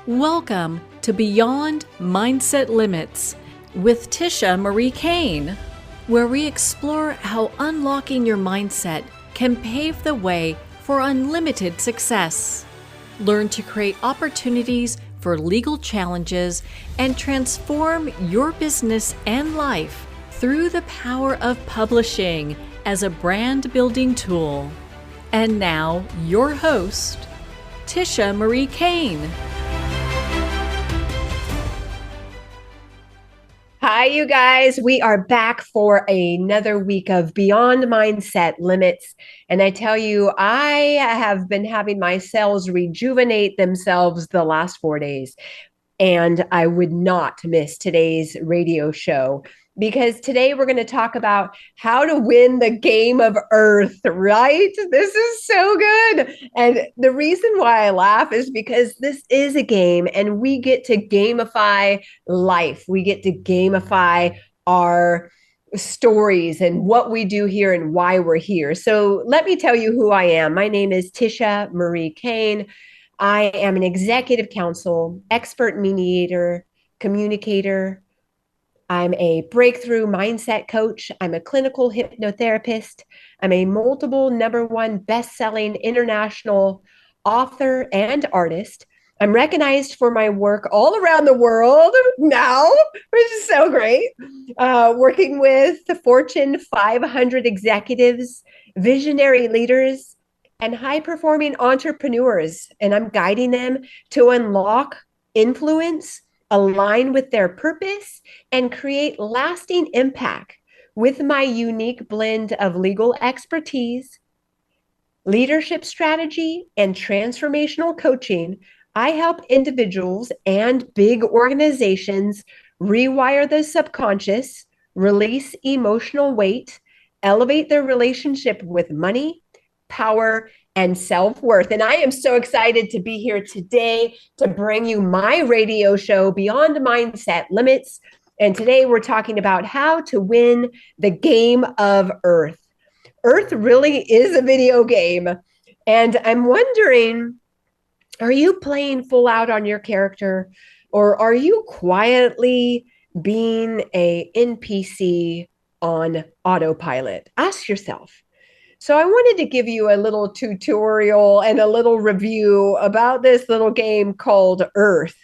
Welcome to Beyond Mindset Limits with Tisha Marie Cain, where we explore how unlocking your mindset can pave the way for unlimited success. Learn to create opportunities for legal challenges and transform your business and life through the power of publishing as a brand building tool. And now, your host, Tisha Marie Cain. Hi, you guys. We are back for another week of Beyond Mindset Limits. And I tell you, I have been having my cells rejuvenate themselves the last 4 days. And I would not miss today's radio show because today we're going to talk about how to win the game of Earth, right? This is so good. And the reason why I laugh is because this is a game and we get to gamify life. We get to gamify our stories and what we do here and why we're here. So let me tell you who I am. My name is Tisha Marie Cain. I am an executive counsel, expert mediator, communicator. I'm a breakthrough mindset coach. I'm a clinical hypnotherapist. I'm a multiple #1 bestselling international author and artist. I'm recognized for my work all around the world now, which is so great. Working with the Fortune 500 executives, visionary leaders, and high-performing entrepreneurs, and I'm guiding them to unlock influence, align with their purpose, and create lasting impact with my unique blend of legal expertise, leadership strategy, and transformational coaching. I help individuals and big organizations rewire the subconscious, release emotional weight, elevate their relationship with money, power, and self-worth. And I am so excited to be here today to bring you my radio show, Beyond Mindset Limits. And today we're talking about how to win the game of Earth. Earth really is a video game. And I'm wondering, are you playing full out on your character, or are you quietly being a NPC on autopilot? Ask yourself. So I wanted to give you a little tutorial and a little review about this little game called Earth.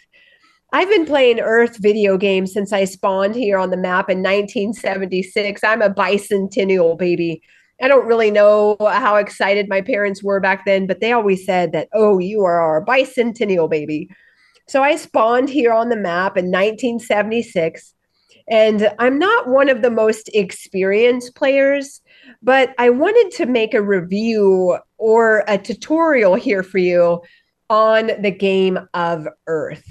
I've been playing Earth video games since I spawned here on the map in 1976. I'm a bicentennial baby. I don't really know how excited my parents were back then, but they always said that, oh, you are our bicentennial baby. So I spawned here on the map in 1976. And I'm not one of the most experienced players, but I wanted to make a review or a tutorial here for you on the game of Earth.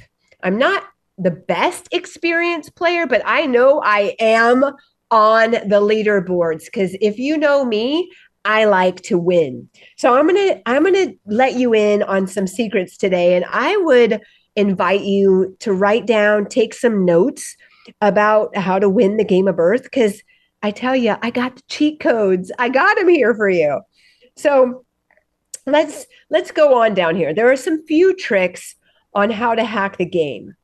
I'm not the best experienced player, but I know I am on the leaderboards because if you know me, I like to win. So I'm gonna let you in on some secrets today, and I would invite you to write down, take some notes about how to win the game of Earth, because I tell you, I got the cheat codes. I got them here for you. So let's go on down here. There are some few tricks on how to hack the game.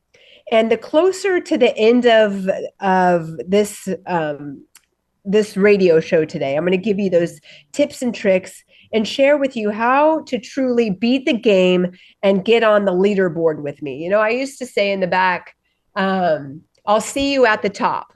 And the closer to the end of this this radio show today, I'm going to give you those tips and tricks and share with you how to truly beat the game and get on the leaderboard with me. You know, I used to say in the back, I'll see you at the top.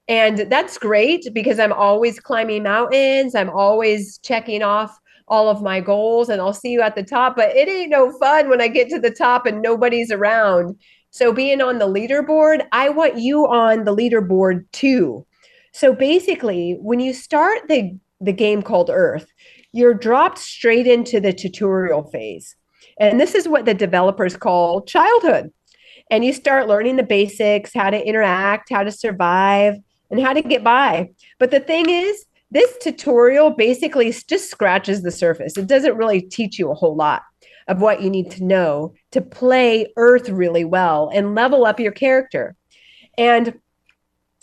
And that's great because I'm always climbing mountains. I'm always checking off all of my goals, and I'll see you at the top. But it ain't no fun when I get to the top and nobody's around. So being on the leaderboard, I want you on the leaderboard too. So basically, when you start the game called Earth, you're dropped straight into the tutorial phase. And this is what the developers call childhood. And you start learning the basics, how to interact, how to survive, and how to get by. But the thing is, this tutorial basically just scratches the surface. It doesn't really teach you a whole lot of what you need to know to play Earth really well and level up your character. And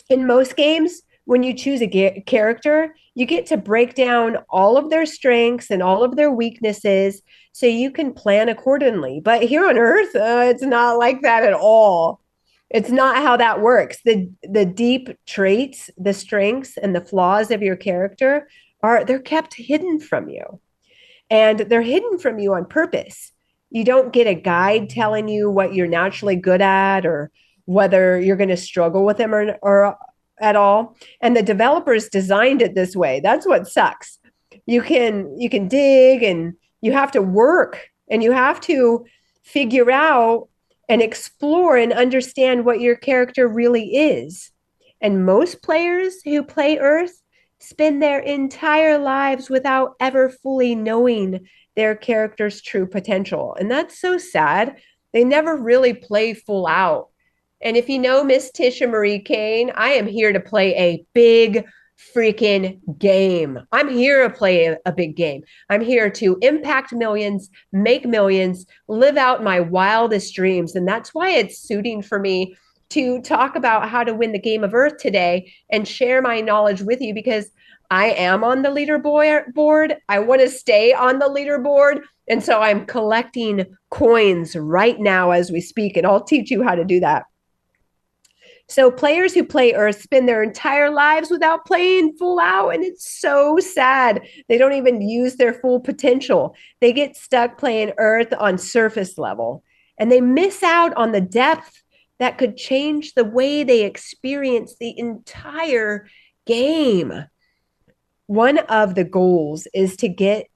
in most games, when you choose a character, You get to break down all of their strengths and all of their weaknesses so you can plan accordingly. But here on Earth, it's not like that at all. It's not how that works. The deep traits, the strengths and the flaws of your character they're kept hidden from you. And they're hidden from you on purpose. You don't get a guide telling you what you're naturally good at or whether you're going to struggle with them or at all. And the developers designed it this way. That's what sucks. You can dig and you have to work and you have to figure out and explore and understand what your character really is. And most players who play Earth spend their entire lives without ever fully knowing their character's true potential. And that's so sad. They never really play full out. And if you know Miss Tisha Marie Cain, I am here to play a big freaking game. I'm here to play a big game. I'm here to impact millions, make millions, live out my wildest dreams. And that's why it's suiting for me to talk about how to win the game of Earth today and share my knowledge with you because I am on the leaderboard. I want to stay on the leaderboard. And so I'm collecting coins right now as we speak, and I'll teach you how to do that. So players who play Earth spend their entire lives without playing full out, and it's so sad. They don't even use their full potential. They get stuck playing Earth on surface level, and they miss out on the depth that could change the way they experience the entire game. One of the goals is to get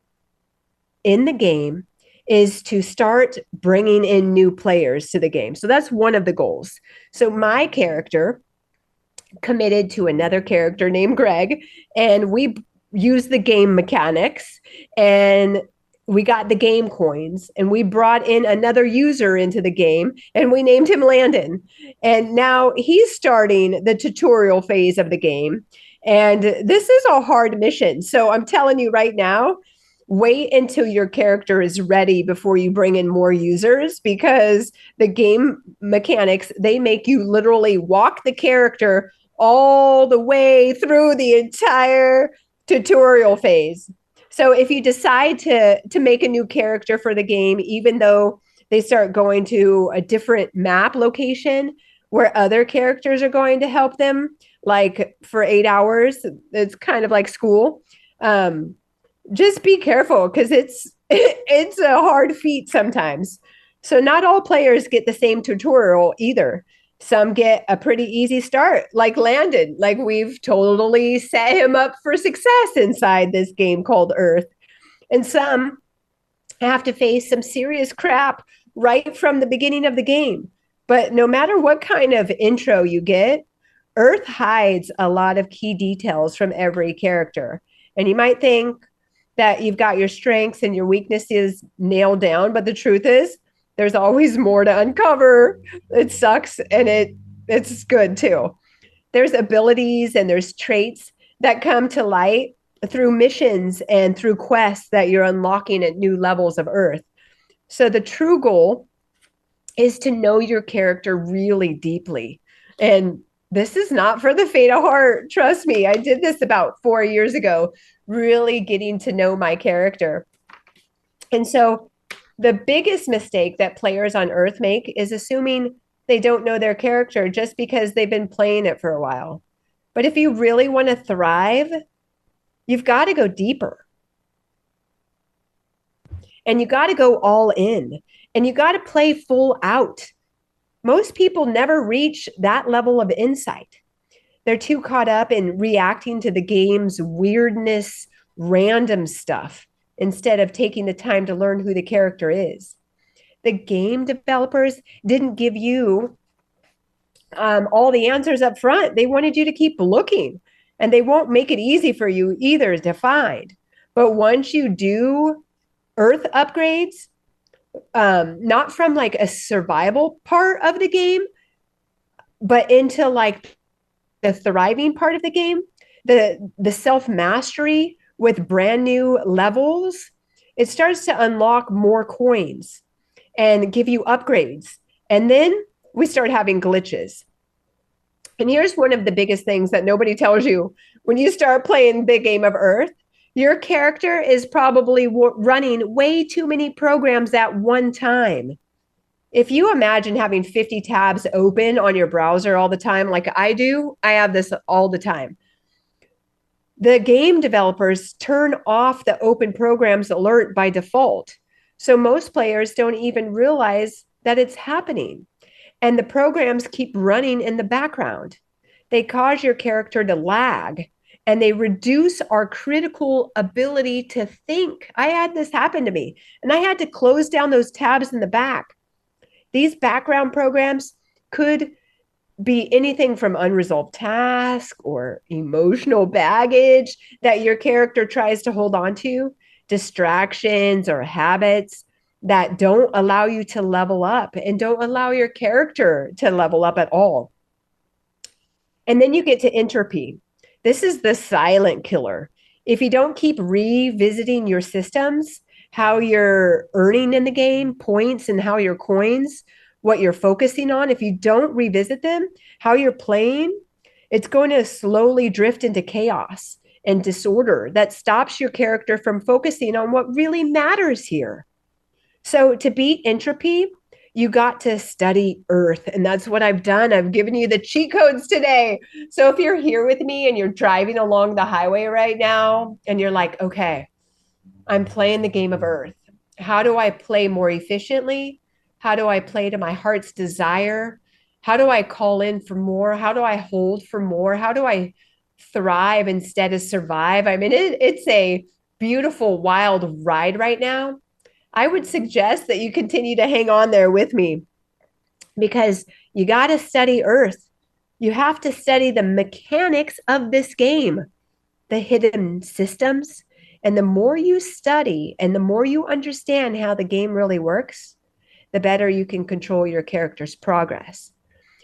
in the game is to start bringing in new players to the game. So that's one of the goals. So my character committed to another character named Greg, and we used the game mechanics and we got the game coins and we brought in another user into the game and we named him Landon. And now he's starting the tutorial phase of the game. And this is a hard mission. So I'm telling you right now, wait until your character is ready before you bring in more users because the game mechanics, they make you literally walk the character all the way through the entire tutorial phase. So if you decide to make a new character for the game, even though they start going to a different map location where other characters are going to help them, like for 8 hours, it's kind of like school. Just be careful because it's a hard feat sometimes. So not all players get the same tutorial either. Some get a pretty easy start, like Landon. Like we've totally set him up for success inside this game called Earth. And some have to face some serious crap right from the beginning of the game. But no matter what kind of intro you get, Earth hides a lot of key details from every character. And you might think that you've got your strengths and your weaknesses nailed down, but the truth is there's always more to uncover. It sucks and it's good too. There's abilities and there's traits that come to light through missions and through quests that you're unlocking at new levels of Earth. So the true goal is to know your character really deeply. And this is not for the faint of heart. Trust me, I did this about 4 years ago, really getting to know my character. And so the biggest mistake that players on Earth make is assuming they don't know their character just because they've been playing it for a while. But if you really want to thrive, you've got to go deeper. And you got to go all in. And you got to play full out. Most people never reach that level of insight. They're too caught up in reacting to the game's weirdness, random stuff, instead of taking the time to learn who the character is. The game developers didn't give you all the answers up front. They wanted you to keep looking, and they won't make it easy for you either to find. But once you do Earth upgrades, not from like a survival part of the game, but into like the thriving part of the game, the self-mastery with brand new levels, it starts to unlock more coins and give you upgrades. And then we start having glitches. And here's one of the biggest things that nobody tells you when you start playing the game of Earth, your character is probably running way too many programs at one time. If you imagine having 50 tabs open on your browser all the time, like I do, I have this all the time. The game developers turn off the open programs alert by default. So most players don't even realize that it's happening. And the programs keep running in the background. They cause your character to lag and they reduce our critical ability to think. I had this happen to me and I had to close down those tabs in the back. These background programs could be anything from unresolved task or emotional baggage that your character tries to hold on to, distractions or habits that don't allow you to level up and don't allow your character to level up at all. And then you get to entropy. This is the silent killer. If you don't keep revisiting your systems, how you're earning in the game, points, and how your coins, what you're focusing on, if you don't revisit them, how you're playing, it's going to slowly drift into chaos and disorder that stops your character from focusing on what really matters here. So to beat entropy, you got to study Earth. And that's what I've done. I've given you the cheat codes today. So if you're here with me and you're driving along the highway right now and you're like, okay, I'm playing the game of Earth. How do I play more efficiently? How do I play to my heart's desire? How do I call in for more? How do I hold for more? How do I thrive instead of survive? I mean, it's a beautiful, wild ride right now. I would suggest that you continue to hang on there with me because you got to study Earth. You have to study the mechanics of this game, the hidden systems. And the more you study and the more you understand how the game really works, the better you can control your character's progress.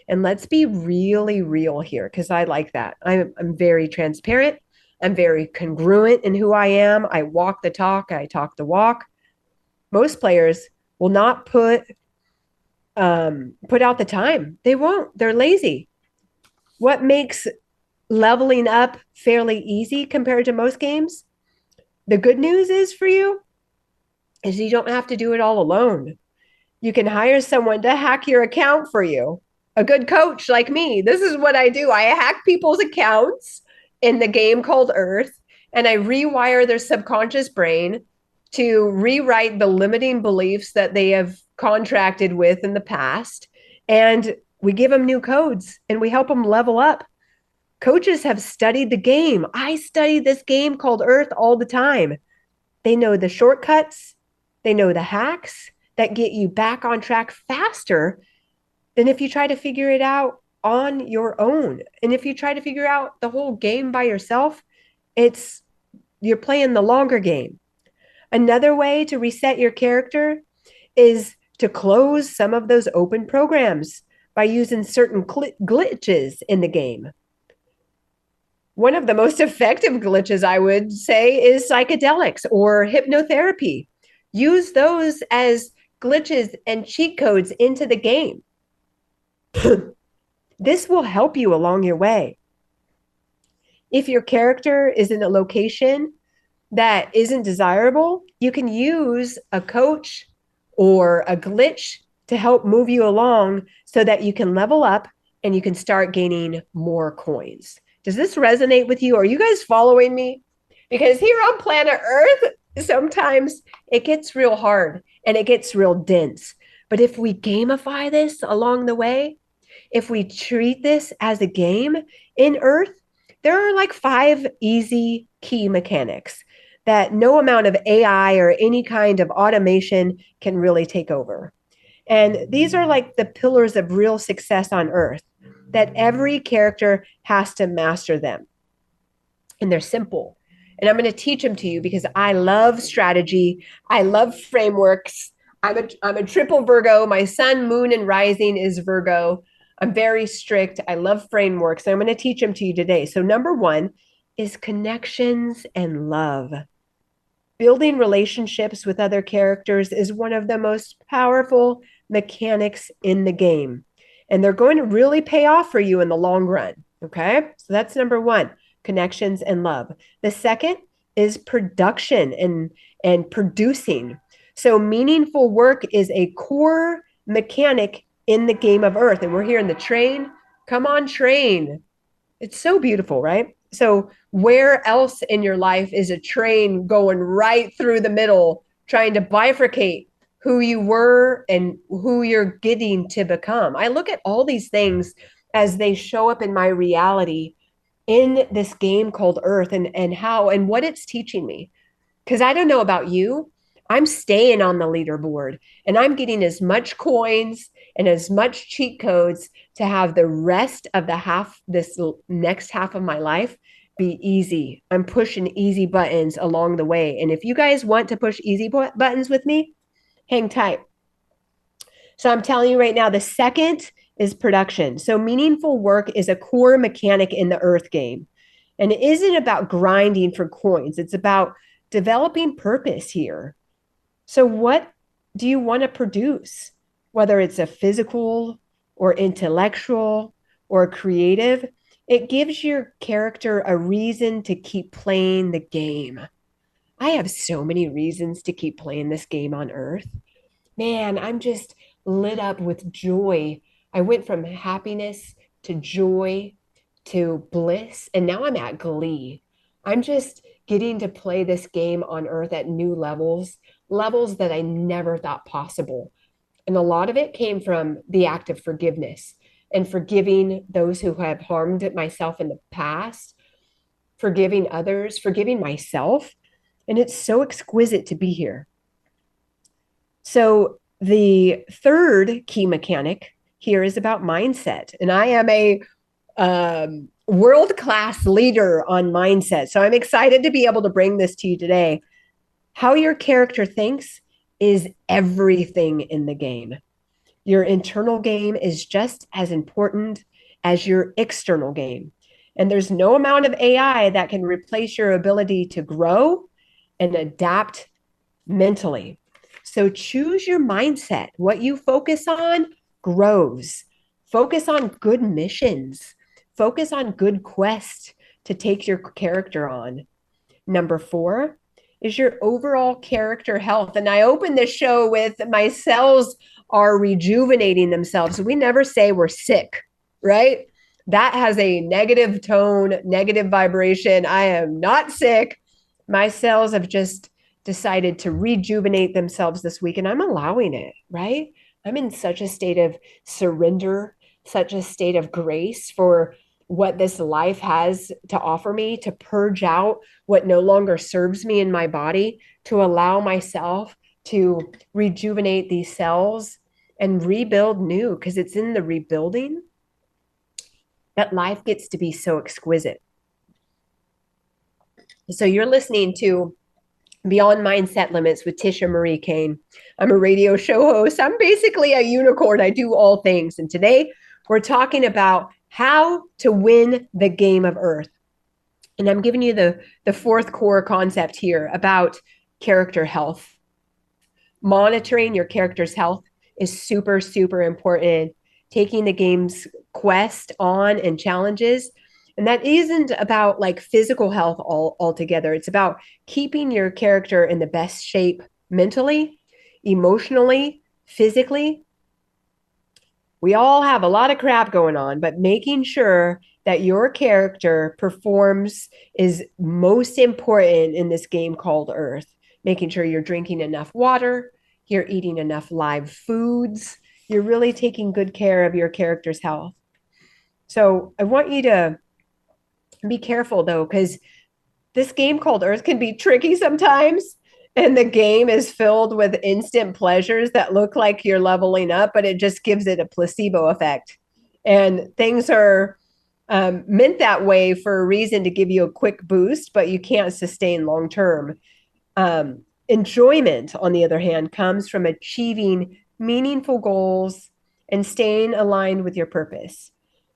And let's be really real here because I like that. I'm very transparent. I'm very congruent in who I am. I walk the talk. I talk the walk. Most players will not put out the time. They won't. They're lazy. What makes leveling up fairly easy compared to most games? The good news is for you is you don't have to do it all alone. You can hire someone to hack your account for you. A good coach like me. This is what I do. I hack people's accounts in the game called Earth, and I rewire their subconscious brain to rewrite the limiting beliefs that they have contracted with in the past. And we give them new codes and we help them level up. Coaches have studied the game. I study this game called Earth all the time. They know the shortcuts. They know the hacks that get you back on track faster than if you try to figure it out on your own. And if you try to figure out the whole game by yourself, you're playing the longer game. Another way to reset your character is to close some of those open programs by using certain glitches in the game. One of the most effective glitches, I would say, is psychedelics or hypnotherapy. Use those as glitches and cheat codes into the game. This will help you along your way. If your character is in a location that isn't desirable, you can use a coach or a glitch to help move you along so that you can level up and you can start gaining more coins. Does this resonate with you? Are you guys following me? Because here on planet Earth, sometimes it gets real hard and it gets real dense. But if we gamify this along the way, if we treat this as a game in Earth, there are like 5 easy key mechanics that no amount of AI or any kind of automation can really take over. And these are like the pillars of real success on Earth, that every character has to master them. And they're simple. And I'm going to teach them to you because I love strategy. I love frameworks. I'm a triple Virgo. My sun, moon, and rising is Virgo. I'm very strict. I love frameworks. And I'm going to teach them to you today. So number 1 is connections and love. Building relationships with other characters is one of the most powerful mechanics in the game. And they're going to really pay off for you in the long run. Okay. So that's number 1, connections, and love. The second is production and producing. So meaningful work is a core mechanic in the game of Earth. And we're here in the train. Come on, train. It's so beautiful, right? So where else in your life is a train going right through the middle, trying to bifurcate who you were and who you're getting to become? I look at all these things as they show up in my reality in this game called Earth, and how and what it's teaching me. Because I don't know about you, I'm staying on the leaderboard and I'm getting as much coins and as much cheat codes to have the rest of this next half of my life be easy. I'm pushing easy buttons along the way. And if you guys want to push easy buttons with me, hang tight. So I'm telling you right now, the second is production. So meaningful work is a core mechanic in the Earth game. And it isn't about grinding for coins. It's about developing purpose here. So what do you want to produce? Whether it's a physical or intellectual or creative, it gives your character a reason to keep playing the game. I have so many reasons to keep playing this game on Earth. Man, I'm just lit up with joy. I went from happiness to joy to bliss, and now I'm at glee. I'm just getting to play this game on Earth at new levels, levels that I never thought possible. And a lot of it came from the act of forgiveness and forgiving those who have harmed myself in the past, forgiving others, forgiving myself. And it's so exquisite to be here. So the third key mechanic here is about mindset. And I am a world-class leader on mindset. So I'm excited to be able to bring this to you today. How your character thinks is everything in the game. Your internal game is just as important as your external game. And there's no amount of AI that can replace your ability to grow and adapt mentally. So choose your mindset. What you focus on grows. Focus on good missions. Focus on good quests to take your character on. Number 4 is your overall character health. And I opened this show with my cells are rejuvenating themselves. We never say we're sick, right? That has a negative tone, negative vibration. I am not sick. My cells have just decided to rejuvenate themselves this week, and I'm allowing it, right? I'm in such a state of surrender, such a state of grace for what this life has to offer me, to purge out what no longer serves me in my body, to allow myself to rejuvenate these cells and rebuild new, because it's in the rebuilding that life gets to be so exquisite. So you're listening to Beyond Mindset Limits with Tisha Marie Cain. I'm a radio show host. I'm basically a unicorn. I do all things. And today we're talking about how to win the game of Earth. And I'm giving you the fourth core concept here about character health. Monitoring your character's health is super, super important. Taking the game's quest on and challenges. And that isn't about like physical health altogether. It's about keeping your character in the best shape mentally, emotionally, physically. We all have a lot of crap going on, but making sure that your character performs is most important in this game called Earth. Making sure you're drinking enough water, you're eating enough live foods, you're really taking good care of your character's health. So I want you to be careful though, because this game called Earth can be tricky sometimes. And the game is filled with instant pleasures that look like you're leveling up, but it just gives it a placebo effect. And things are meant that way for a reason, to give you a quick boost, but you can't sustain long term. Enjoyment, on the other hand, comes from achieving meaningful goals and staying aligned with your purpose.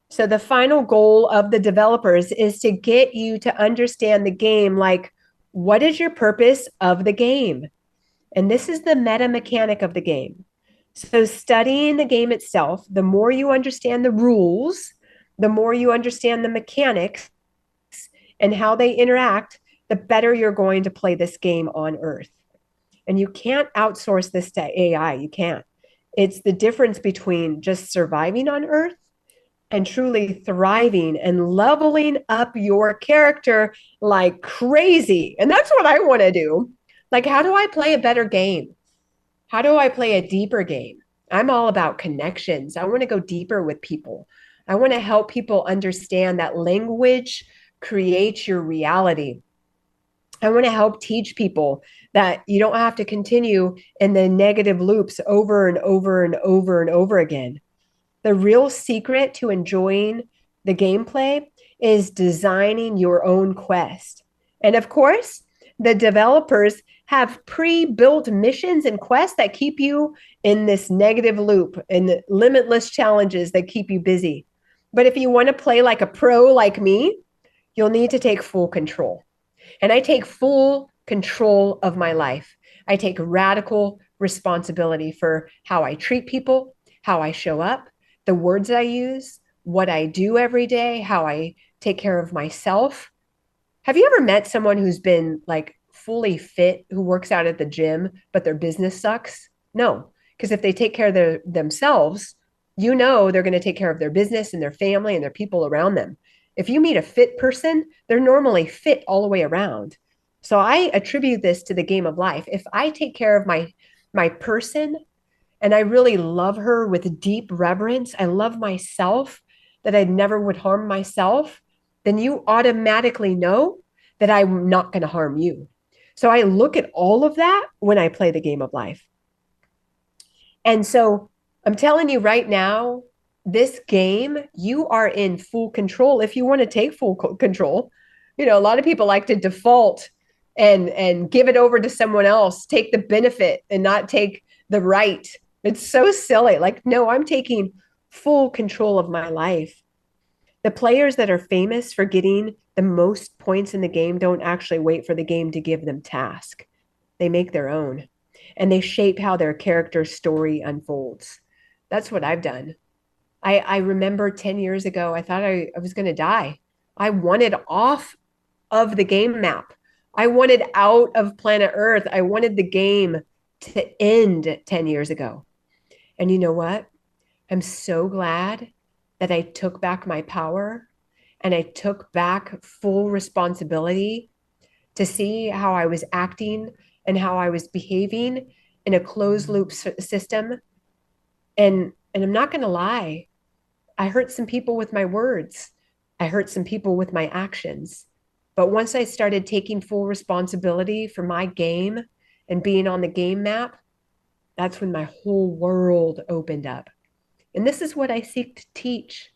So the final goal of the developers is to get you to understand the game, like, what is your purpose of the game? And this is the meta mechanic of the game. So studying the game itself, the more you understand the rules, the more you understand the mechanics, and how they interact, the better you're going to play this game on Earth. And you can't outsource this to AI. You can't. It's the difference between just surviving on Earth and truly thriving and leveling up your character like crazy. And that's what I want to do. Like, how do I play a better game? How do I play a deeper game? I'm all about connections. I want to go deeper with people. I want to help people understand that language creates your reality. I want to help teach people that you don't have to continue in the negative loops over and over and over and over again. The real secret to enjoying the gameplay is designing your own quest. And of course, the developers have pre-built missions and quests that keep you in this negative loop and limitless challenges that keep you busy. But if you want to play like a pro like me, you'll need to take full control. And I take full control of my life. I take radical responsibility for how I treat people, how I show up, the words I use, what I do every day, how I take care of myself. Have you ever met someone who's been like fully fit, who works out at the gym, but their business sucks? No, because if they take care of themselves, you know they're going to take care of their business and their family and their people around them. If you meet a fit person, they're normally fit all the way around. So I attribute this to the game of life. If I take care of my person and I really love her with deep reverence, I love myself, that I never would harm myself, then you automatically know that I'm not going to harm you. So I look at all of that when I play the game of life. And so I'm telling you right now, this game, you are in full control if you want to take full control. You know, a lot of people like to default and give it over to someone else, take the benefit and not take the right. It's so silly. Like, no, I'm taking full control of my life. The players that are famous for getting the most points in the game don't actually wait for the game to give them tasks. They make their own, and they shape how their character story unfolds. That's what I've done. I remember 10 years ago, I thought I was going to die. I wanted off of the game map. I wanted out of planet Earth. I wanted the game to end 10 years ago. And you know what? I'm so glad that I took back my power and I took back full responsibility to see how I was acting and how I was behaving in a closed loop system. And I'm not going to lie. I hurt some people with my words. I hurt some people with my actions. But once I started taking full responsibility for my game and being on the game map, that's when my whole world opened up. And this is what I seek to teach.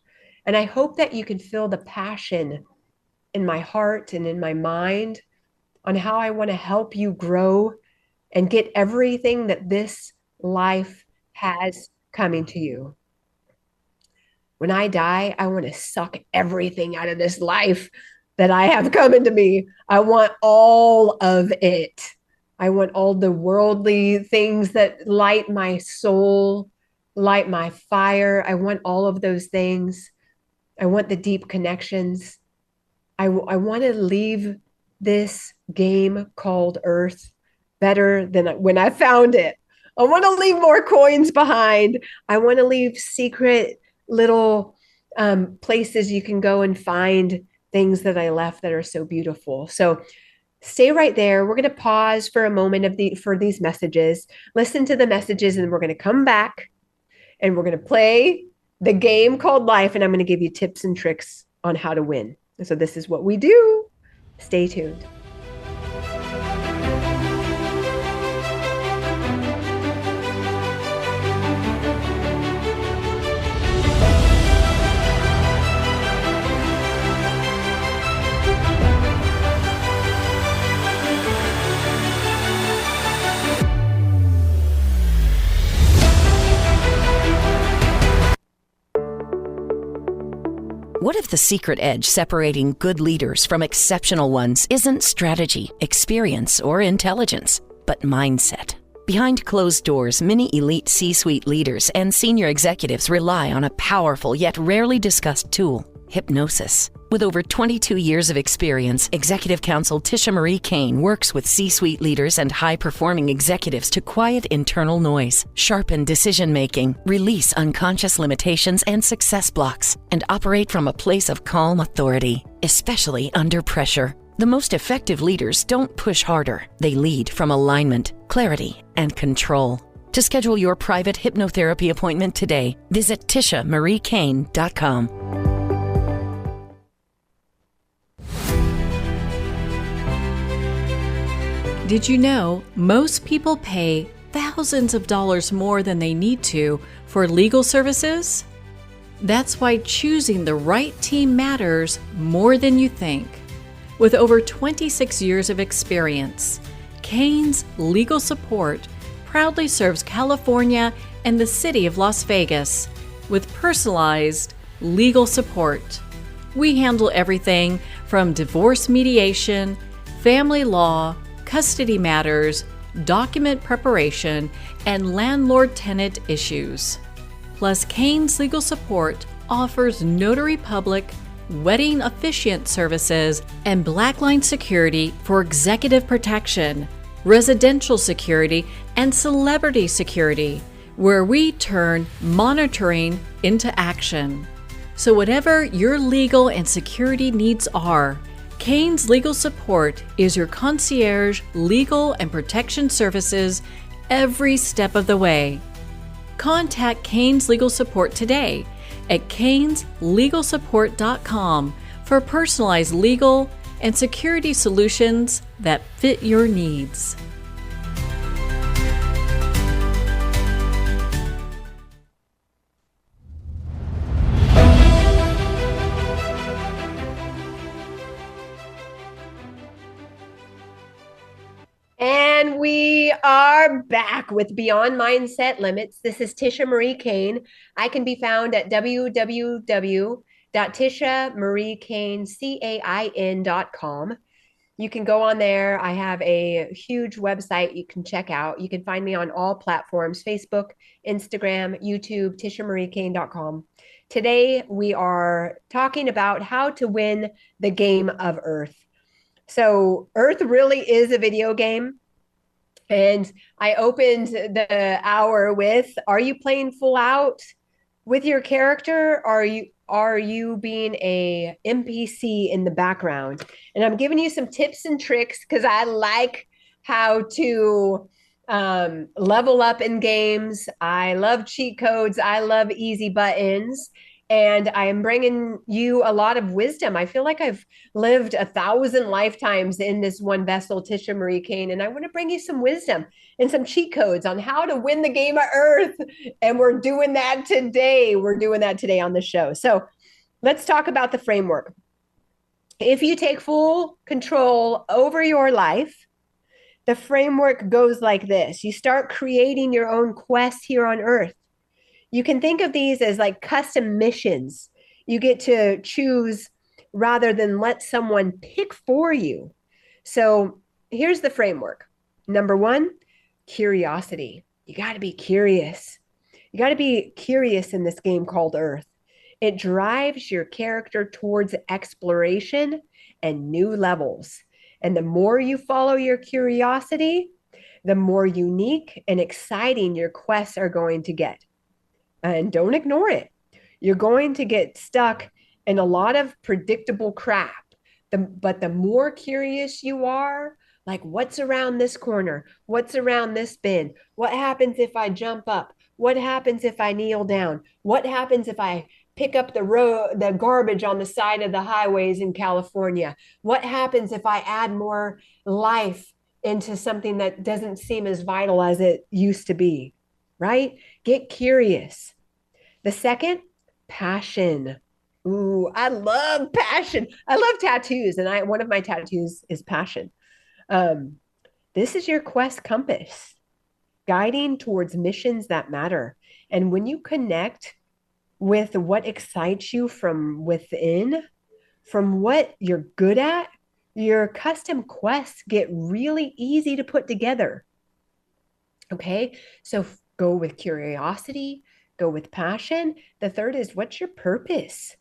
And I hope that you can feel the passion in my heart and in my mind on how I want to help you grow and get everything that this life has coming to you. When I die, I want to suck everything out of this life that I have coming to me. I want all of it. I want all the worldly things that light my soul, light my fire. I want all of those things. I want the deep connections. I want to leave this game called Earth better than when I found it. I want to leave more coins behind. I want to leave secret little places you can go and find things that I left that are so beautiful. So stay right there. We're going to pause for a moment for these messages, listen to the messages, and we're going to come back and we're going to play the game called life. And I'm going to give you tips and tricks on how to win. So this is what we do. Stay tuned. What if the secret edge separating good leaders from exceptional ones isn't strategy, experience, or intelligence, but mindset? Behind closed doors, many elite C-suite leaders and senior executives rely on a powerful yet rarely discussed tool, hypnosis. With over 22 years of experience, Executive Counsel Tisha Marie Cain works with C-suite leaders and high-performing executives to quiet internal noise, sharpen decision-making, release unconscious limitations and success blocks, and operate from a place of calm authority, especially under pressure. The most effective leaders don't push harder. They lead from alignment, clarity, and control. To schedule your private hypnotherapy appointment today, visit TishaMarieCain.com. Did you know most people pay thousands of dollars more than they need to for legal services? That's why choosing the right team matters more than you think. With over 26 years of experience, Cain's Legal Support proudly serves California and the city of Las Vegas with personalized legal support. We handle everything from divorce mediation, family law, custody matters, document preparation, and landlord-tenant issues. Plus, Cain's Legal Support offers notary public, wedding officiant services, and blackline security for executive protection, residential security, and celebrity security, where we turn monitoring into action. So whatever your legal and security needs are, Cain's Legal Support is your concierge legal and protection services every step of the way. Contact Cain's Legal Support today at cainslegalsupport.com for personalized legal and security solutions that fit your needs. And we are back with Beyond Mindset Limits. This is Tisha Marie Cain. I can be found at www.tishamariecain.com. You can go on there. I have a huge website you can check out. You can find me on all platforms: Facebook, Instagram, YouTube, tishamariecain.com. Today, we are talking about how to win the game of Earth. So Earth really is a video game. And I opened the hour with, are you playing full out with your character? Are you being a NPC in the background? And I'm giving you some tips and tricks because I like how to level up in games. I love cheat codes. I love easy buttons. And I am bringing you a lot of wisdom. I feel like I've lived 1,000 lifetimes in this one vessel, Tisha Marie Cain, and I want to bring you some wisdom and some cheat codes on how to win the game of Earth. And we're doing that today. We're doing that today on the show. So let's talk about the framework. If you take full control over your life, the framework goes like this. You start creating your own quest here on Earth. You can think of these as like custom missions. You get to choose rather than let someone pick for you. So here's the framework. Number one, curiosity. You got to be curious. You got to be curious in this game called Earth. It drives your character towards exploration and new levels. And the more you follow your curiosity, the more unique and exciting your quests are going to get. And don't ignore it. You're going to get stuck in a lot of predictable crap. But the more curious you are, like what's around this corner? What's around this bin? What happens if I jump up? What happens if I kneel down? What happens if I pick up the garbage on the side of the highways in California? What happens if I add more life into something that doesn't seem as vital as it used to be? Right? Get curious. The second, passion. Ooh, I love passion. I love tattoos. And one of my tattoos is passion. This is your quest compass, guiding towards missions that matter. And when you connect with what excites you from within, from what you're good at, your custom quests get really easy to put together. Okay, so go with curiosity, go with passion. The third is, what's your purpose?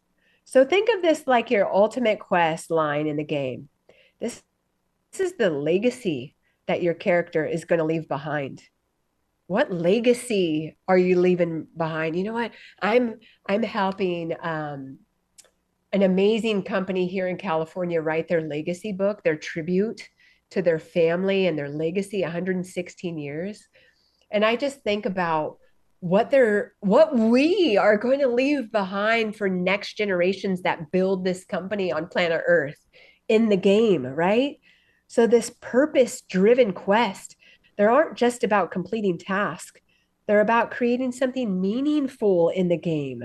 So think of this like your ultimate quest line in the game. This, this is the legacy that your character is going to leave behind. What legacy are you leaving behind? You know what? I'm helping an amazing company here in California write their legacy book, their tribute to their family and their legacy, 116 years. And I just think about what we are going to leave behind for next generations that build this company on planet Earth in the game, right? So this purpose-driven quest, they aren't just about completing tasks. They're about creating something meaningful in the game,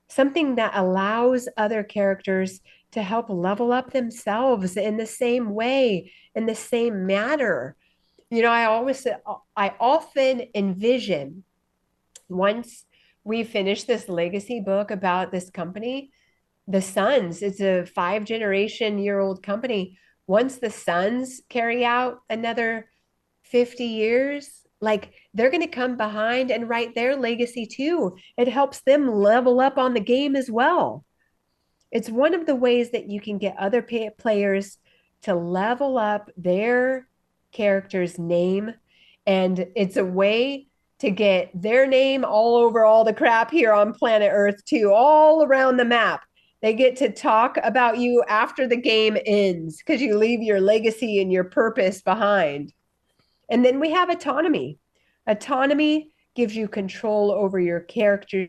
something that allows other characters to help level up themselves in the same way, in the same manner. You know, I often envision once we finish this legacy book about this company, the sons, it's a 5 generation-year-old company. Once the sons carry out another 50 years, like they're going to come behind and write their legacy too. It helps them level up on the game as well. It's one of the ways that you can get other players to level up their character's name. And it's a way to get their name all over all the crap here on planet Earth too, all around the map. They get to talk about you after the game ends because you leave your legacy and your purpose behind. And then we have autonomy. Autonomy gives you control over your character's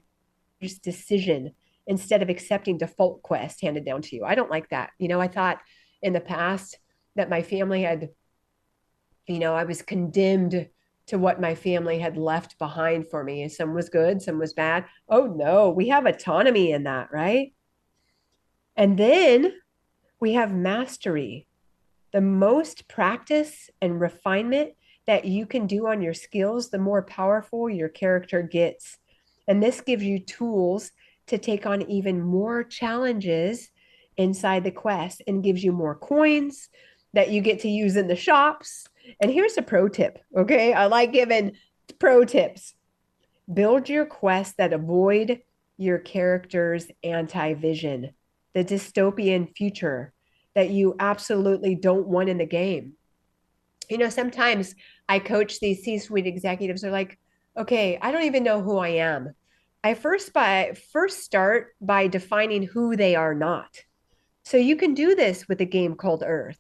decision instead of accepting default quests handed down to you. I don't like that. You know, I thought in the past that my family had, you know, I was condemned to what my family had left behind for me. Some was good, some was bad. Oh no, we have autonomy in that, right? And then we have mastery. The most practice and refinement that you can do on your skills, the more powerful your character gets. And this gives you tools to take on even more challenges inside the quest and gives you more coins that you get to use in the shops. And here's a pro tip, okay? I like giving pro tips. Build your quests that avoid your character's anti-vision, the dystopian future that you absolutely don't want in the game. You know, sometimes I coach these C-suite executives. They're like, okay, I don't even know who I am. I first start by defining who they are not. So you can do this with a game called Earth.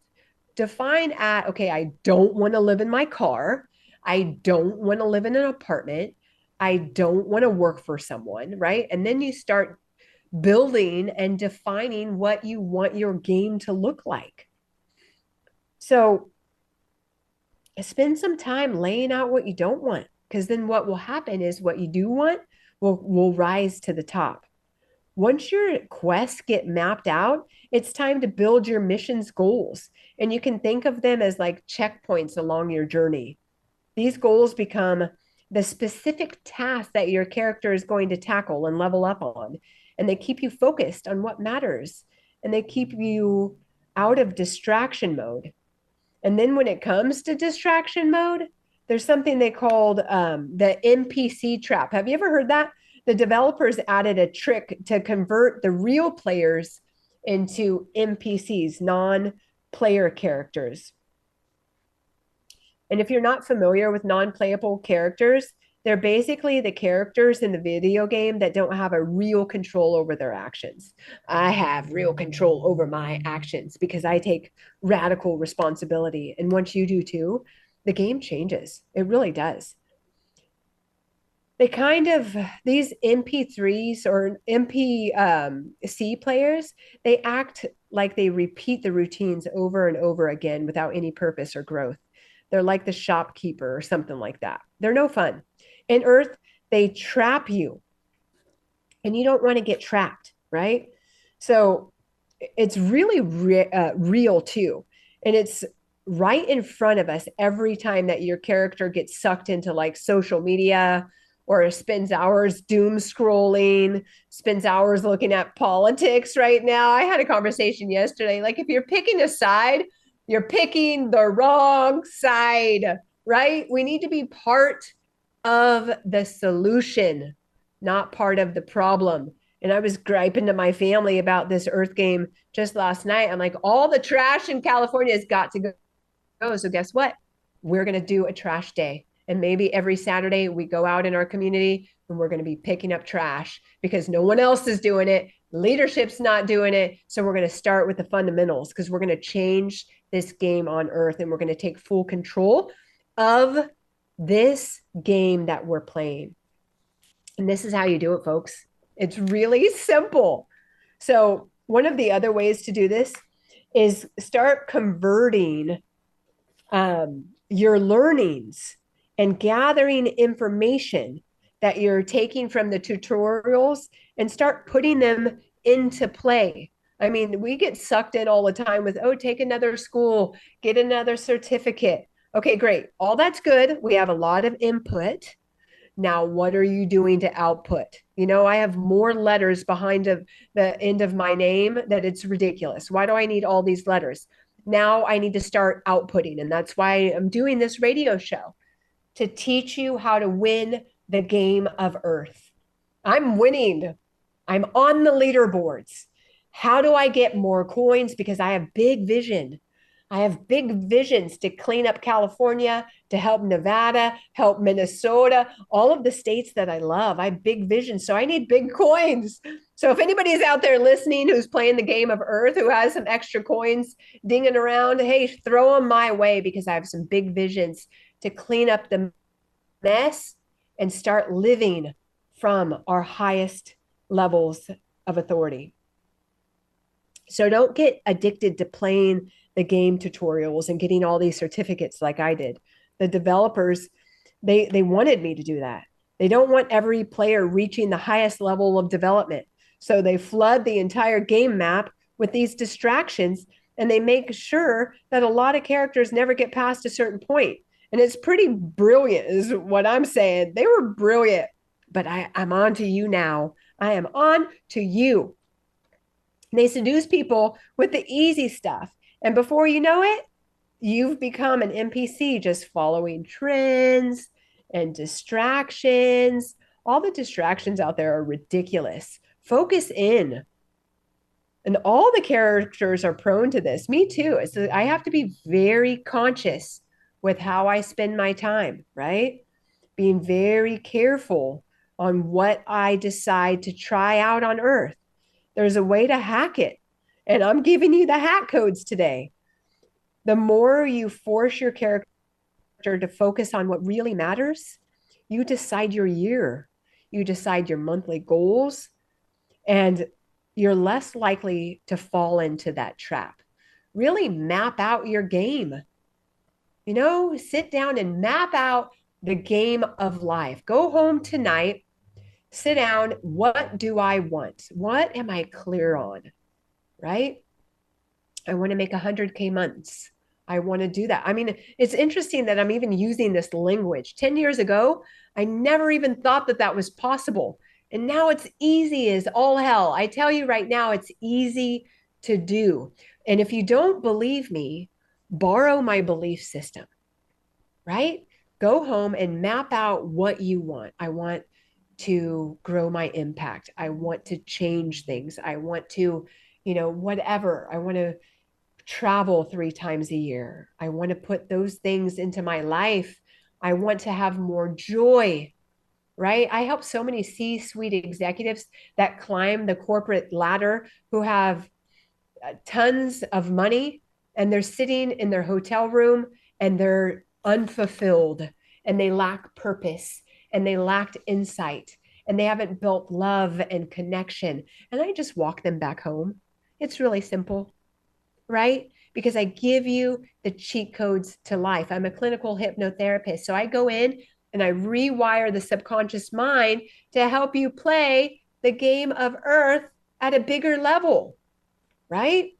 Define okay, I don't want to live in my car. I don't want to live in an apartment. I don't want to work for someone, right? And then you start building and defining what you want your game to look like. So spend some time laying out what you don't want, because then what will happen is what you do want will rise to the top. Once your quests get mapped out, it's time to build your mission's goals. And you can think of them as like checkpoints along your journey. These goals become the specific task that your character is going to tackle and level up on. And they keep you focused on what matters. And they keep you out of distraction mode. And then when it comes to distraction mode, there's something they called the NPC trap. Have you ever heard that? The developers added a trick to convert the real players into NPCs, non-player characters. And if you're not familiar with non-playable characters, they're basically the characters in the video game that don't have a real control over their actions. I have real control over my actions because I take radical responsibility. And once you do too, the game changes. It really does. These MP3s or NPC players, they act like they repeat the routines over and over again without any purpose or growth. They're like the shopkeeper or something like that. They're no fun. In Earth, they trap you, and you don't want to get trapped, right? So it's really real too. And it's right in front of us every time that your character gets sucked into like social media or spends hours doom scrolling, spends hours looking at politics right now. I had a conversation yesterday. Like, if you're picking a side, you're picking the wrong side, right? We need to be part of the solution, not part of the problem. And I was griping to my family about this earth game just last night. I'm like, all the trash in California has got to go. So guess what? We're going to do a trash day. And maybe every Saturday we go out in our community and we're going to be picking up trash because no one else is doing it. Leadership's not doing it. So we're going to start with the fundamentals because we're going to change this game on earth and we're going to take full control of this game that we're playing. And this is how you do it, folks. It's really simple. So one of the other ways to do this is start converting your learnings and gathering information that you're taking from the tutorials and start putting them into play. I mean, we get sucked in all the time with, oh, take another school, get another certificate. Okay, great. All that's good. We have a lot of input. Now, what are you doing to output? You know, I have more letters behind the end of my name that it's ridiculous. Why do I need all these letters? Now I need to start outputting. And that's why I'm doing this radio show to teach you how to win the game of earth. I'm winning. I'm on the leaderboards. How do I get more coins? Because I have big vision. I have big visions to clean up California, to help Nevada, help Minnesota, all of the states that I love. I have big visions. So I need big coins. So if anybody's out there listening who's playing the game of earth, who has some extra coins dinging around, hey, throw them my way because I have some big visions to clean up the mess and start living from our highest levels of authority. So don't get addicted to playing the game tutorials and getting all these certificates like I did. The developers, they wanted me to do that. They don't want every player reaching the highest level of development. So they flood the entire game map with these distractions and they make sure that a lot of characters never get past a certain point. And it's pretty brilliant is what I'm saying. They were brilliant, but I'm on to you now. I am on to you. They seduce people with the easy stuff. And before you know it, you've become an NPC just following trends and distractions. All the distractions out there are ridiculous. Focus in. And all the characters are prone to this. Me too. So I have to be very conscious with how I spend my time, right? Being very careful on what I decide to try out on Earth. There's a way to hack it. And I'm giving you the hack codes today. The more you force your character to focus on what really matters, you decide your year, you decide your monthly goals, and you're less likely to fall into that trap. Really map out your game. You know, sit down and map out the game of life. Go home tonight, sit down. What do I want? What am I clear on? Right? I want to make 100K months. I want to do that. I mean, it's interesting that I'm even using this language. 10 years ago, I never even thought that that was possible. And now it's easy as all hell. I tell you right now, it's easy to do. And if you don't believe me, borrow my belief system, right? Go home and map out what you want. I want to grow my impact. I want to change things. I want to, whatever. I want to travel 3 times a year. I want to put those things into my life. I want to have more joy, right? I help so many C-suite executives that climb the corporate ladder who have tons of money and they're sitting in their hotel room and they're unfulfilled and they lack purpose and they lacked insight and they haven't built love and connection. And I just walk them back home. It's really simple, right? Because I give you the cheat codes to life. I'm a clinical hypnotherapist. So I go in and I rewire the subconscious mind to help you play the game of earth at a bigger level, right?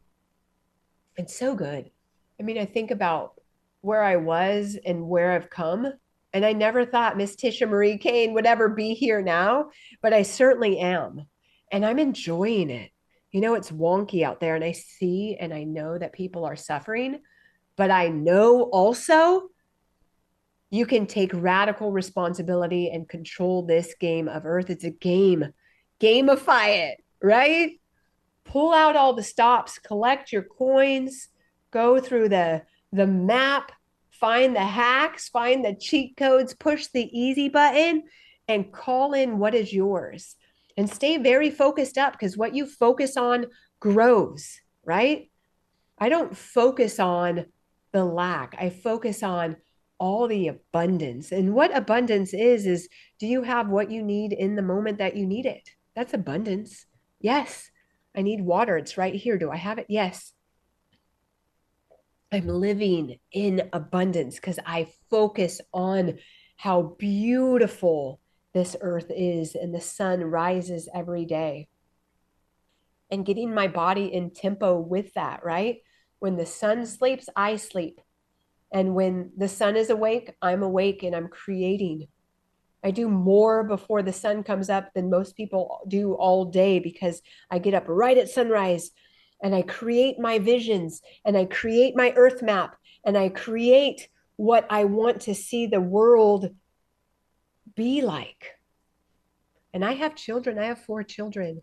It's so good. I mean, I think about where I was and where I've come. And I never thought Miss Tisha Marie Cain would ever be here now, but I certainly am. And I'm enjoying it. It's wonky out there and I see and I know that people are suffering, but I know also you can take radical responsibility and control this game of earth. It's a game. gamify it, right? Pull out all the stops, collect your coins, go through the map, find the hacks, find the cheat codes, push the easy button, and call in what is yours. And stay very focused up, because what you focus on grows, right? I don't focus on the lack. I focus on all the abundance. And what abundance is do you have what you need in the moment that you need it? That's abundance. Yes, I need water. It's right here. Do I have it? Yes. I'm living in abundance because I focus on how beautiful this earth is and the sun rises every day. And getting my body in tempo with that, right? When the sun sleeps, I sleep. And when the sun is awake, I'm awake and I'm creating. I do more before the sun comes up than most people do all day, because I get up right at sunrise and I create my visions and I create my earth map and I create what I want to see the world be like. And I have children. I have 4 children.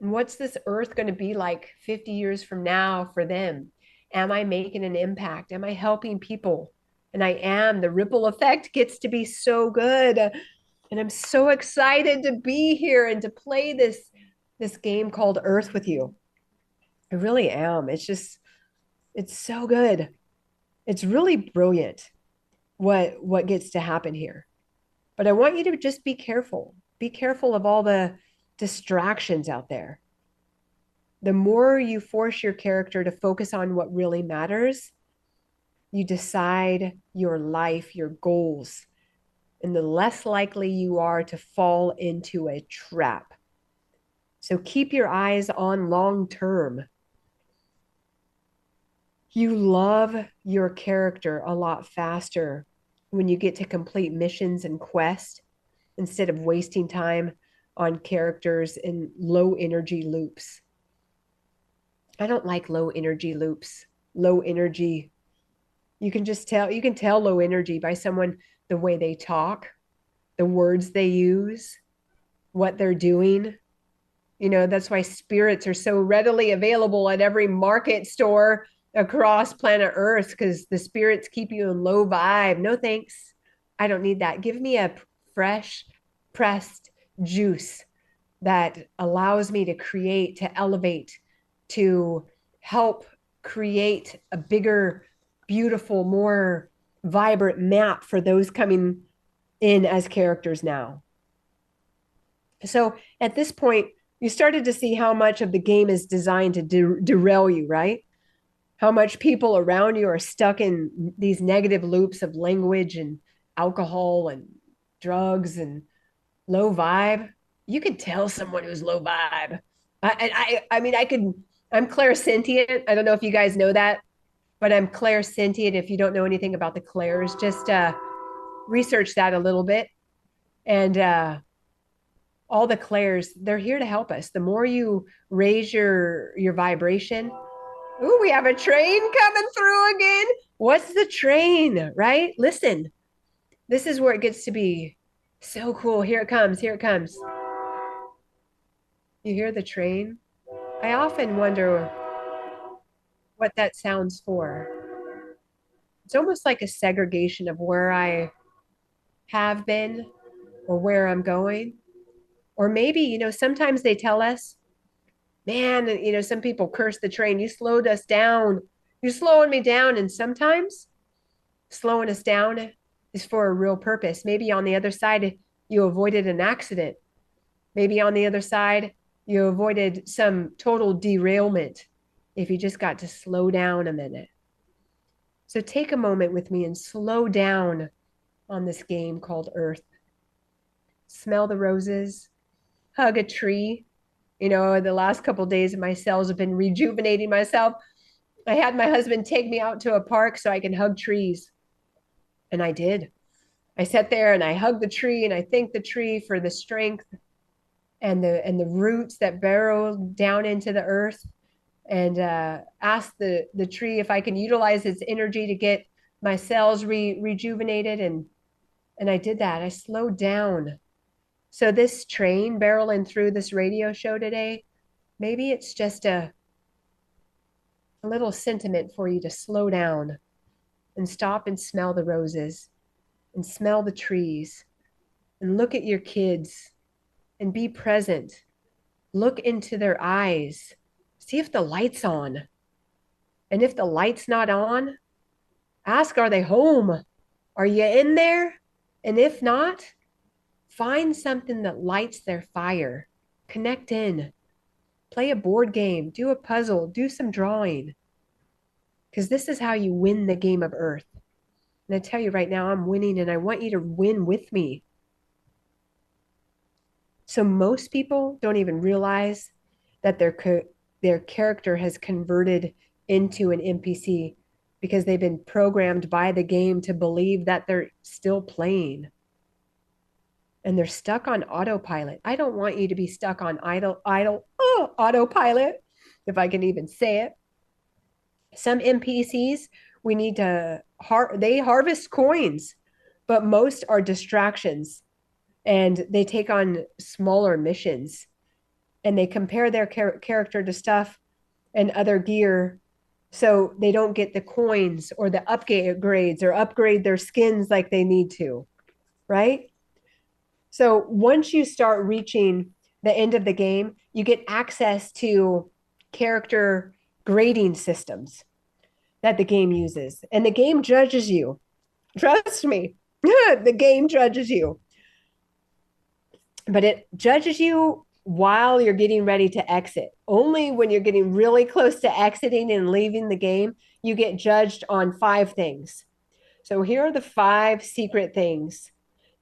And what's this earth going to be like 50 years from now for them? Am I making an impact? Am I helping people? And I am. The ripple effect gets to be so good. And I'm so excited to be here and to play this game called Earth with you. I really am. It's so good. It's really brilliant what gets to happen here. But I want you to just be careful. Be careful of all the distractions out there. The more you force your character to focus on what really matters, you decide your life, your goals, and the less likely you are to fall into a trap. So keep your eyes on long term. You love your character a lot faster when you get to complete missions and quests instead of wasting time on characters in low energy loops. I don't like low energy loops. Low energy. You can tell low energy by someone, the way they talk, the words they use, what they're doing. You know, that's why spirits are so readily available at every market store across planet Earth, because the spirits keep you in low vibe. No thanks. I don't need that. Give me a fresh pressed juice that allows me to create, to elevate, to help create a bigger, beautiful, more vibrant map for those coming in as characters now. So at this point, you started to see how much of the game is designed to derail you, right? How much people around you are stuck in these negative loops of language and alcohol and drugs and low vibe. You could tell someone who's low vibe. I mean, I'm clairsentient. I don't know if you guys know that, but I'm clairsentient. If you don't know anything about the clairs, just research that a little bit. And all the clairs, they're here to help us. The more you raise your vibration. Ooh, we have a train coming through again. What's the train, right? Listen, this is where it gets to be so cool. Here it comes. Here it comes. You hear the train? I often wonder what that sounds for. It's almost like a segregation of where I have been or where I'm going. Or maybe, you know, sometimes they tell us, man, you know, some people curse the train. You slowed us down. You're slowing me down. And sometimes slowing us down is for a real purpose. Maybe on the other side, you avoided an accident. Maybe on the other side, you avoided some total derailment if you just got to slow down a minute. So take a moment with me and slow down on this game called Earth. Smell the roses, hug a tree. You know, the last couple of days, my cells have been rejuvenating myself. I had my husband take me out to a park so I can hug trees. And I did. I sat there and I hugged the tree and I thanked the tree for the strength and the roots that burrow down into the earth, and asked the tree if I can utilize its energy to get my cells rejuvenated. And I did that. I slowed down So this train barreling through this radio show today, maybe it's just a little sentiment for you to slow down and stop and smell the roses and smell the trees and look at your kids and be present. Look into their eyes. See if the light's on. And if the light's not on, ask, are they home? Are you in there? And if not, find something that lights their fire. Connect in. Play a board game. Do a puzzle. Do some drawing. Because this is how you win the game of Earth. And I tell you right now, I'm winning and I want you to win with me. So most people don't even realize that their character has converted into an NPC because they've been programmed by the game to believe that they're still playing. And they're stuck on autopilot. I don't want you to be stuck on autopilot, if I can even say it. Some NPCs, we need to, they harvest coins, but most are distractions. And they take on smaller missions and they compare their character to stuff and other gear so they don't get the coins or the upgrades or upgrade their skins like they need to, right? So once you start reaching the end of the game, you get access to character grading systems that the game uses. And the game judges you. Trust me, the game judges you. But it judges you while you're getting ready to exit. Only when you're getting really close to exiting and leaving the game, you get judged on 5 things. So here are the 5 secret things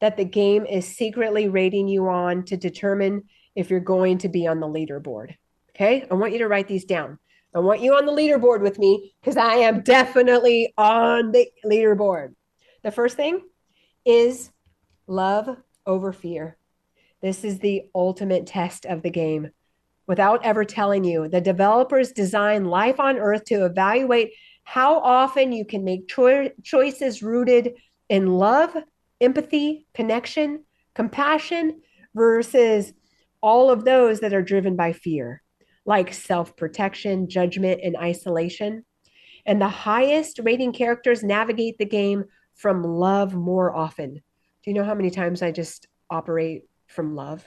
that the game is secretly rating you on to determine if you're going to be on the leaderboard. Okay, I want you to write these down. I want you on the leaderboard with me because I am definitely on the leaderboard. The first thing is love over fear. This is the ultimate test of the game. Without ever telling you, the developers design life on Earth to evaluate how often you can make choices rooted in love, empathy, connection, compassion, versus all of those that are driven by fear, like self-protection, judgment, and isolation. And the highest rating characters navigate the game from love more often. Do you know how many times I just operate from love?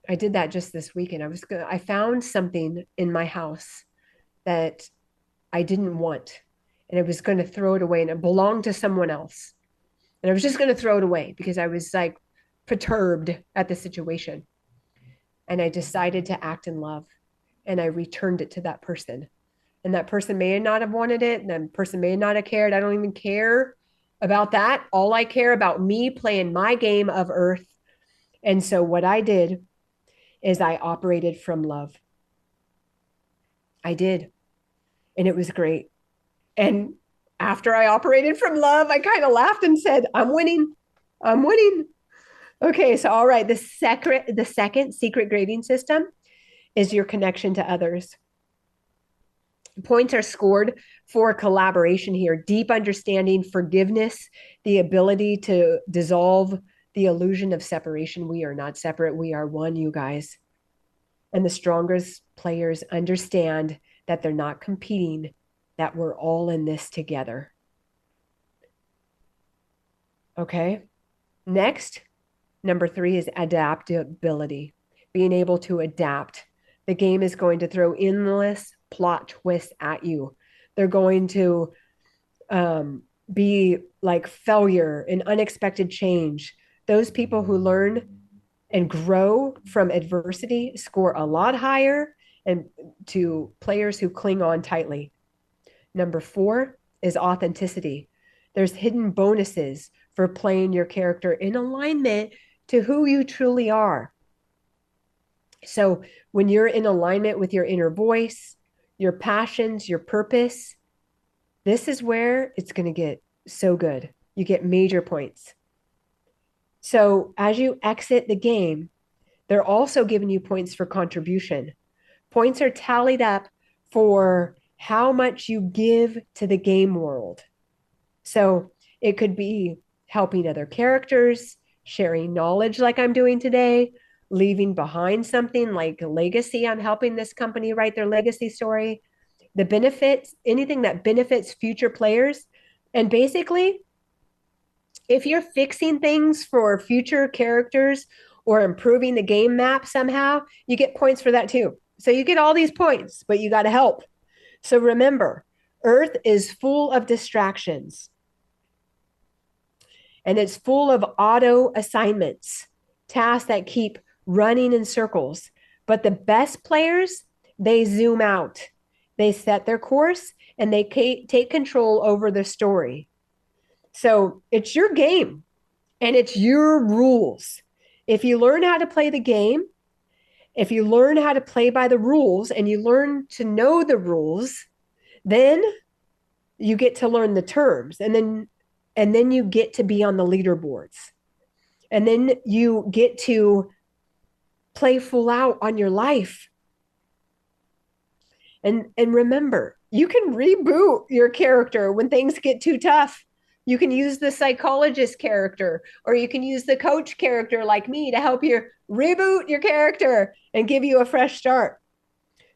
I did that just this weekend. I found something in my house that I didn't want, and I was going to throw it away, and it belonged to someone else. And I was just going to throw it away because I was like perturbed at the situation. And I decided to act in love, and I returned it to that person. And that person may not have wanted it, and that person may not have cared. I don't even care about that. All I care about me playing my game of Earth. And so what I did is I operated from love. I did. And it was great. And after I operated from love, I kind of laughed and said, I'm winning. I'm winning. Okay, so all right, the second secret grading system is your connection to others. Points are scored for collaboration here, deep understanding, forgiveness, the ability to dissolve the illusion of separation. We are not separate. We are one, you guys. And the strongest players understand that they're not competing, that we're all in this together. Okay. Next, number 3 is adaptability, being able to adapt. The game is going to throw endless plot twists at you. They're going to be like failure and unexpected change. Those people who learn and grow from adversity score a lot higher and to players who cling on tightly. Number 4 is authenticity. There's hidden bonuses for playing your character in alignment to who you truly are. So when you're in alignment with your inner voice, your passions, your purpose, this is where it's going to get so good. You get major points. So as you exit the game, they're also giving you points for contribution. Points are tallied up for how much you give to the game world. So it could be helping other characters, sharing knowledge like I'm doing today, leaving behind something like a legacy. I'm helping this company write their legacy story, the benefits, anything that benefits future players. And basically, if you're fixing things for future characters or improving the game map somehow, you get points for that too. So you get all these points, but you got to help. So remember, Earth is full of distractions. And it's full of auto assignments, tasks that keep running in circles. But the best players, they zoom out. They set their course and they take control over the story. So it's your game and it's your rules. If you learn how to play the game, if you learn how to play by the rules and you learn to know the rules, then you get to learn the terms, and then you get to be on the leaderboards. And then you get to play full out on your life. And remember, you can reboot your character when things get too tough. You can use the psychologist character, or you can use the coach character like me to help you reboot your character and give you a fresh start.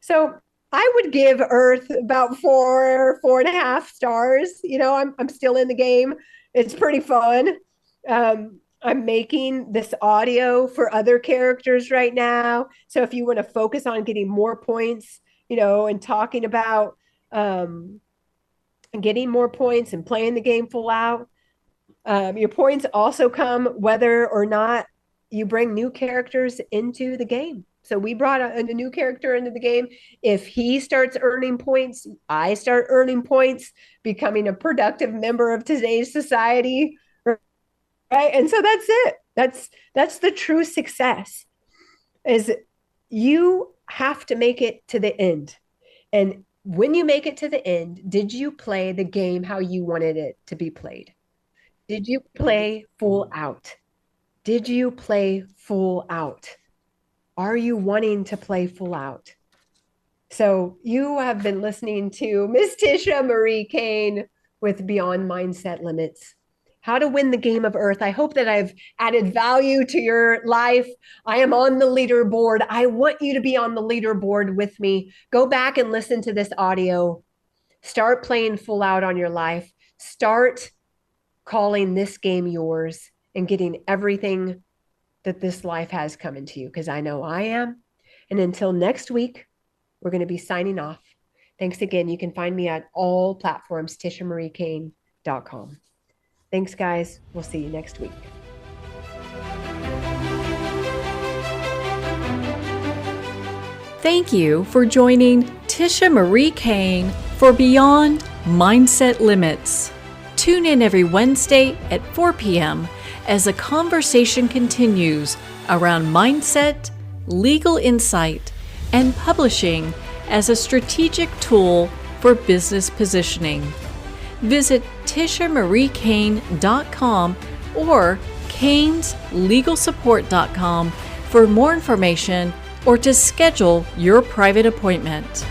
So I would give Earth about 4.5 stars. You know, I'm still in the game. It's pretty fun. I'm making this audio for other characters right now. So if you want to focus on getting more points, you know, and talking about getting more points and playing the game full out, your points also come whether or not you bring new characters into the game. So we brought a new character into the game. If he starts earning points, I start earning points, becoming a productive member of today's society, right? And so that's it. That's the true success, is you have to make it to the end. And when you make it to the end, did you play the game how you wanted it to be played? Did you play full out? Did you play full out? Are you wanting to play full out? So you have been listening to Miss Tisha Marie Cain with Beyond Mindset Limits. How to win the game of Earth. I hope that I've added value to your life. I am on the leaderboard. I want you to be on the leaderboard with me. Go back and listen to this audio. Start playing full out on your life. Start calling this game yours and getting everything that this life has coming to you, because I know I am. And until next week, we're going to be signing off. Thanks again. You can find me at all platforms, tishamariecain.com. Thanks, guys. We'll see you next week. Thank you for joining Tisha Marie Cain for Beyond Mindset Limits. Tune in every Wednesday at 4 p.m. as a conversation continues around mindset, legal insight, and publishing as a strategic tool for business positioning. Visit tishamariecain.com or cainslegalsupport.com for more information or to schedule your private appointment.